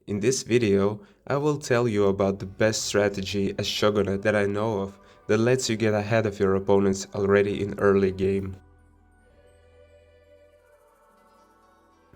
In this video, I will tell you about the best strategy as Shogunate that I know of that lets you get ahead of your opponents already in early game.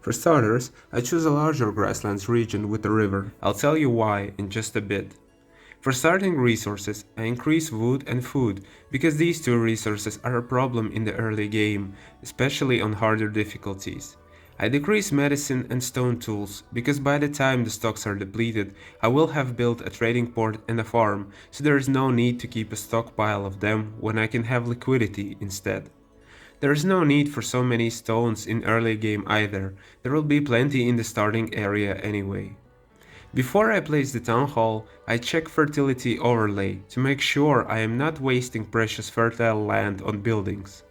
For starters, I choose a larger grasslands region with a river. I'll tell you why in just a bit. For starting resources, I increase wood and food, because these two resources are a problem in the early game, especially on harder difficulties. I decrease medicine and stone tools, because by the time the stocks are depleted, I will have built a trading port and a farm, so there is no need to keep a stockpile of them when I can have liquidity instead. There is no need for so many stones in early game either, there will be plenty in the starting area anyway. Before I place the town hall, I check fertility overlay to make sure I am not wasting precious fertile land on buildings.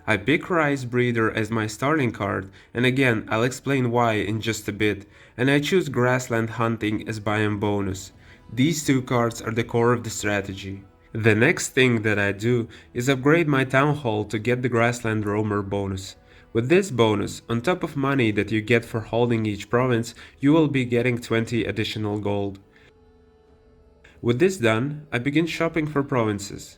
I pick Rice Breeder as my starting card, and again I'll explain why in just a bit, and I choose Grassland Hunting as Biome bonus. These two cards are the core of the strategy. The next thing that I do is upgrade my town hall to get the Grassland Roamer bonus. With this bonus, on top of money that you get for holding each province, you will be getting 20 additional gold. With this done, I begin shopping for provinces.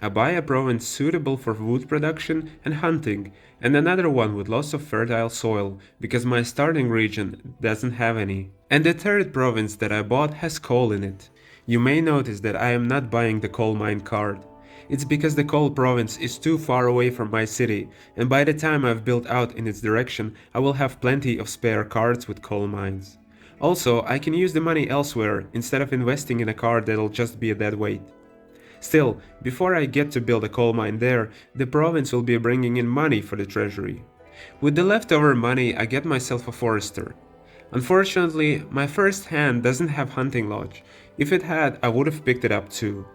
I buy a province suitable for wood production and hunting, and another one with lots of fertile soil, because my starting region doesn't have any. And the third province that I bought has coal in it. You may notice that I am not buying the coal mine card. It's because the coal province is too far away from my city, and by the time I've built out in its direction, I will have plenty of spare cards with coal mines. Also, I can use the money elsewhere instead of investing in a card that'll just be a dead weight. Still, before I get to build a coal mine there, the province will be bringing in money for the treasury. With the leftover money, I get myself a forester. Unfortunately, my first hand doesn't have hunting lodge. If it had, I would have picked it up too.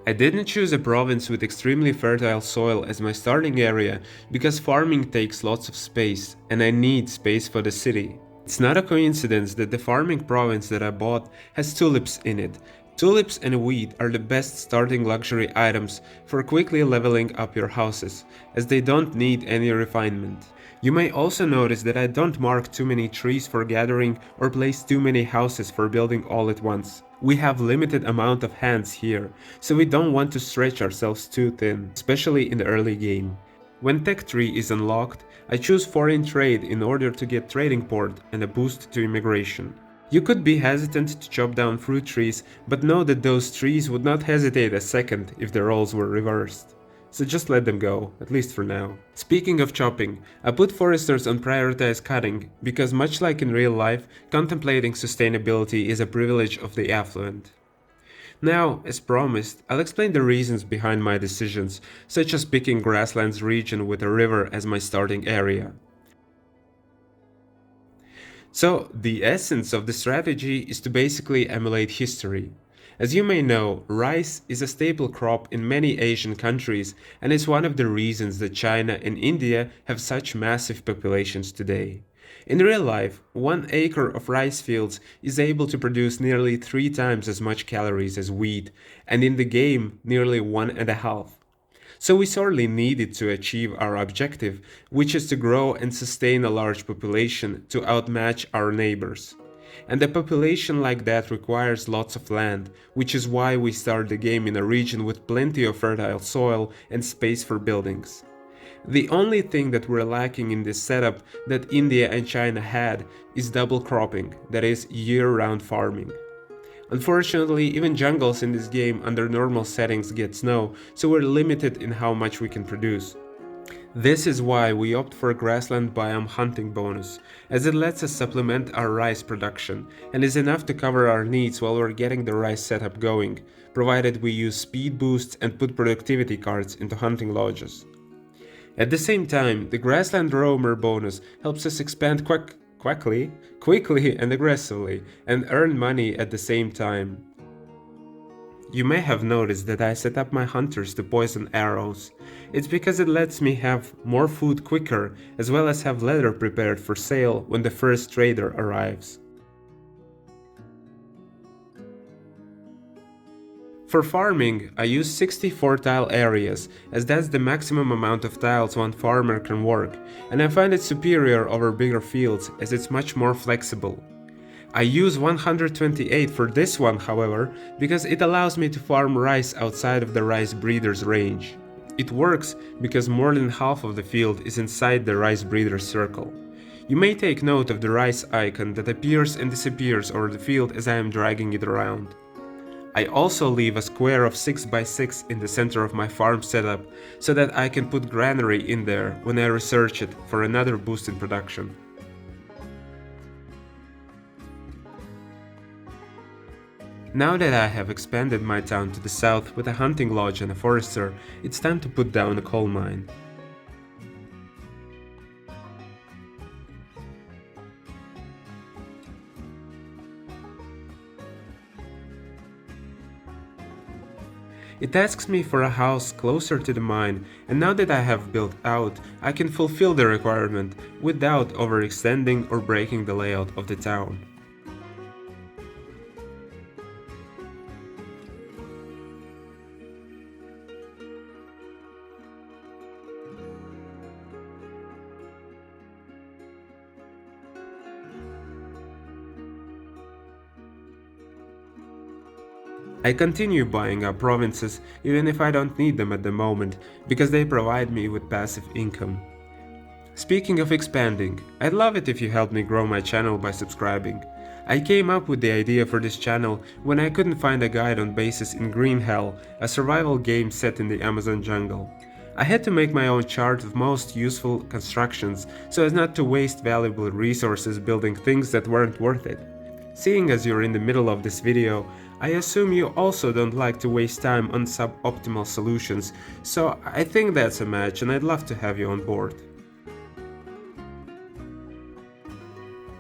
I didn't choose a province with extremely fertile soil as my starting area because farming takes lots of space and I need space for the city. It's not a coincidence that the farming province that I bought has tulips in it. Tulips and wheat are the best starting luxury items for quickly leveling up your houses, as they don't need any refinement. You may also notice that I don't mark too many trees for gathering or place too many houses for building all at once. We have limited amount of hands here, so we don't want to stretch ourselves too thin, especially in the early game. When Tech Tree is unlocked, I choose foreign trade in order to get trading port and a boost to immigration. You could be hesitant to chop down fruit trees, but know that those trees would not hesitate a second if the roles were reversed. So just let them go, at least for now. Speaking of chopping, I put foresters on prioritized cutting, because much like in real life, contemplating sustainability is a privilege of the affluent. Now, as promised, I'll explain the reasons behind my decisions, such as picking Grasslands region with a river as my starting area. So, the essence of the strategy is to basically emulate history. As you may know, rice is a staple crop in many Asian countries and is one of the reasons that China and India have such massive populations today. In real life, 1 acre of rice fields is able to produce nearly 3 times as much calories as wheat, and in the game, nearly 1.5. So we sorely needed to achieve our objective, which is to grow and sustain a large population to outmatch our neighbors. And a population like that requires lots of land, which is why we start the game in a region with plenty of fertile soil and space for buildings. The only thing that we're lacking in this setup that India and China had is double cropping, that is, year-round farming. Unfortunately, even jungles in this game under normal settings get snow, so we're limited in how much we can produce. This is why we opt for Grassland Biome Hunting bonus, as it lets us supplement our rice production, and is enough to cover our needs while we're getting the rice setup going, provided we use speed boosts and put productivity cards into hunting lodges. At the same time, the Grassland Roamer bonus helps us expand quickly and aggressively, and earn money at the same time. You may have noticed that I set up my hunters to poison arrows. It's because it lets me have more food quicker, as well as have leather prepared for sale when the first trader arrives. For farming, I use 64 tile areas, as that's the maximum amount of tiles one farmer can work, and I find it superior over bigger fields as it's much more flexible. I use 128 for this one, however, because it allows me to farm rice outside of the rice breeder's range. It works because more than half of the field is inside the rice breeder's circle. You may take note of the rice icon that appears and disappears over the field as I am dragging it around. I also leave a square of 6 by 6 in the center of my farm setup so that I can put granary in there when I research it for another boost in production. Now that I have expanded my town to the south with a hunting lodge and a forester, it's time to put down a coal mine. It asks me for a house closer to the mine, and now that I have built out, I can fulfill the requirement without overextending or breaking the layout of the town. I continue buying up provinces even if I don't need them at the moment, because they provide me with passive income. Speaking of expanding, I'd love it if you helped me grow my channel by subscribing. I came up with the idea for this channel when I couldn't find a guide on bases in Green Hell, a survival game set in the Amazon jungle. I had to make my own chart of most useful constructions so as not to waste valuable resources building things that weren't worth it. Seeing as you're in the middle of this video, I assume you also don't like to waste time on suboptimal solutions, so I think that's a match and I'd love to have you on board.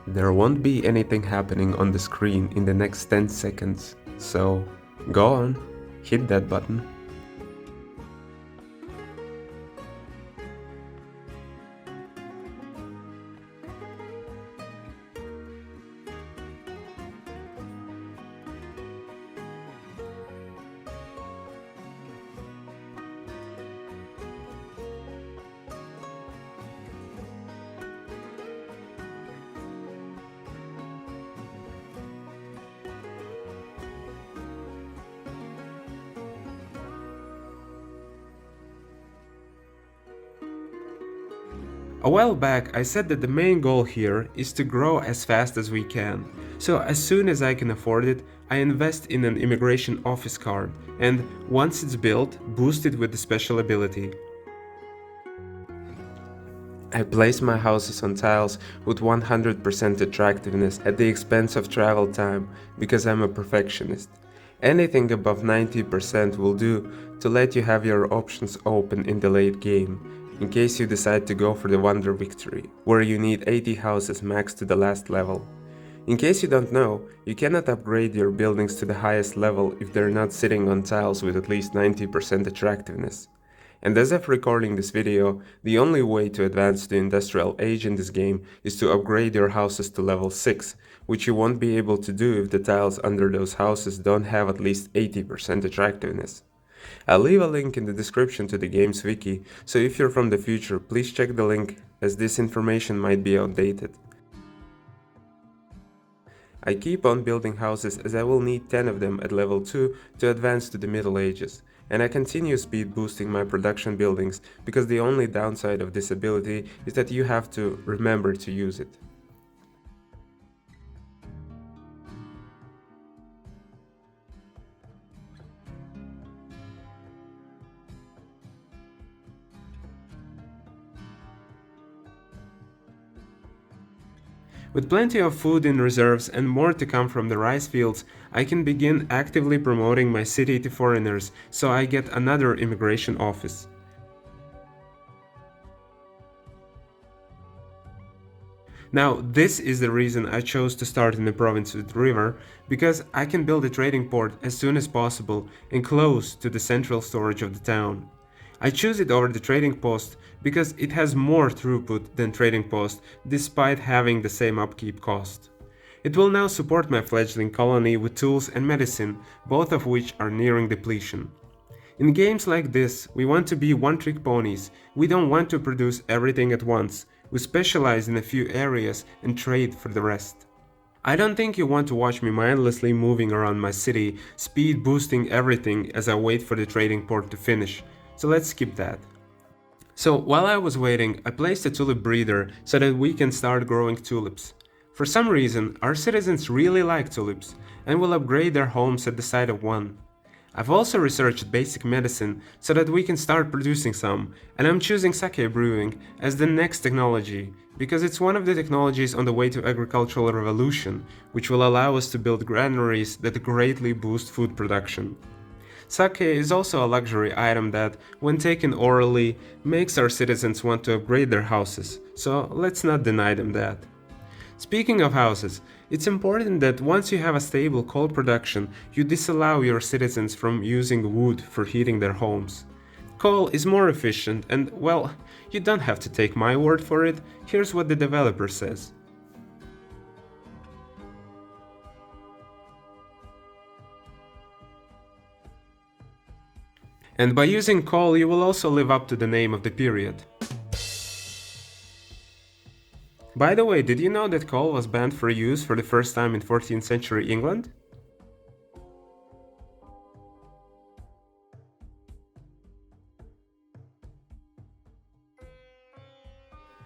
There won't be anything happening on the screen in the next 10 seconds, so go on, hit that button. A while back I said that the main goal here is to grow as fast as we can, so as soon as I can afford it, I invest in an immigration office card, and once it's built, boost it with the special ability. I place my houses on tiles with 100% attractiveness at the expense of travel time because I'm a perfectionist. Anything above 90% will do to let you have your options open in the late game, in case you decide to go for the Wonder Victory, where you need 80 houses max to the last level. In case you don't know, you cannot upgrade your buildings to the highest level if they're not sitting on tiles with at least 90% attractiveness. And as of recording this video, the only way to advance to industrial age in this game is to upgrade your houses to level 6, which you won't be able to do if the tiles under those houses don't have at least 80% attractiveness. I'll leave a link in the description to the game's wiki, so if you're from the future, please check the link, as this information might be outdated. I keep on building houses as I will need 10 of them at level 2 to advance to the Middle Ages, and I continue speed boosting my production buildings because the only downside of this ability is that you have to remember to use it. With plenty of food in reserves and more to come from the rice fields, I can begin actively promoting my city to foreigners, so I get another immigration office. Now, this is the reason I chose to start in the province with river, because I can build a trading port as soon as possible and close to the central storage of the town. I choose it over the trading post because it has more throughput than trading post despite having the same upkeep cost. It will now support my fledgling colony with tools and medicine, both of which are nearing depletion. In games like this, we want to be one-trick ponies. We don't want to produce everything at once. We specialize in a few areas and trade for the rest. I don't think you want to watch me mindlessly moving around my city, speed boosting everything as I wait for the trading port to finish, so let's skip that. So while I was waiting, I placed a tulip breeder so that we can start growing tulips. For some reason, our citizens really like tulips and will upgrade their homes at the sight of one. I've also researched basic medicine so that we can start producing some, and I'm choosing sake brewing as the next technology because it's one of the technologies on the way to agricultural revolution, which will allow us to build granaries that greatly boost food production. Sake is also a luxury item that, when taken orally, makes our citizens want to upgrade their houses, so let's not deny them that. Speaking of houses, it's important that once you have a stable coal production, you disallow your citizens from using wood for heating their homes. Coal is more efficient and, well, you don't have to take my word for it, here's what the developer says. And by using coal, you will also live up to the name of the period. By the way, did you know that coal was banned for use for the first time in 14th century England?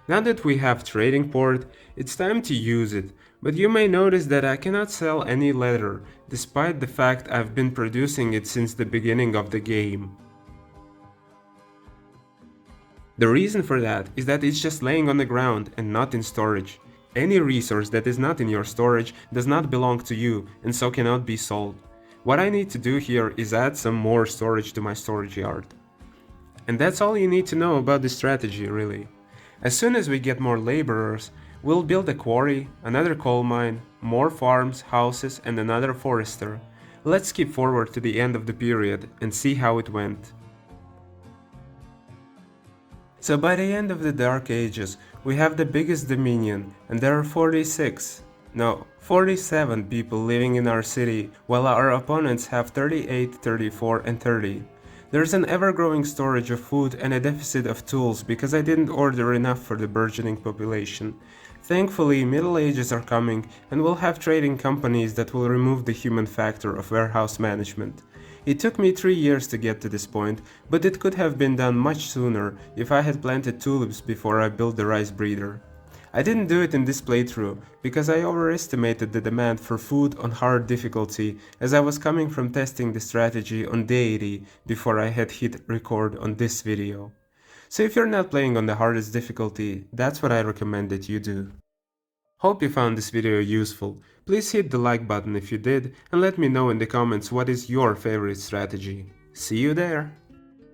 Now that we have trading port, it's time to use it, but you may notice that I cannot sell any leather, despite the fact I've been producing it since the beginning of the game. The reason for that is that it's just laying on the ground and not in storage. Any resource that is not in your storage does not belong to you and so cannot be sold. What I need to do here is add some more storage to my storage yard. And that's all you need to know about this strategy, really. As soon as we get more laborers, we'll build a quarry, another coal mine, more farms, houses, and another forester. Let's skip forward to the end of the period and see how it went. So by the end of the Dark Ages, we have the biggest dominion, and there are 47 people living in our city, while our opponents have 38, 34, and 30. There's an ever-growing storage of food and a deficit of tools because I didn't order enough for the burgeoning population. Thankfully, Middle Ages are coming, and we'll have trading companies that will remove the human factor of warehouse management. It took me 3 years to get to this point, but it could have been done much sooner if I had planted tulips before I built the rice breeder. I didn't do it in this playthrough, because I overestimated the demand for food on hard difficulty as I was coming from testing the strategy on Deity before I had hit record on this video. So if you're not playing on the hardest difficulty, that's what I recommend that you do. Hope you found this video useful. Please hit the like button if you did and let me know in the comments what is your favorite strategy. See you there!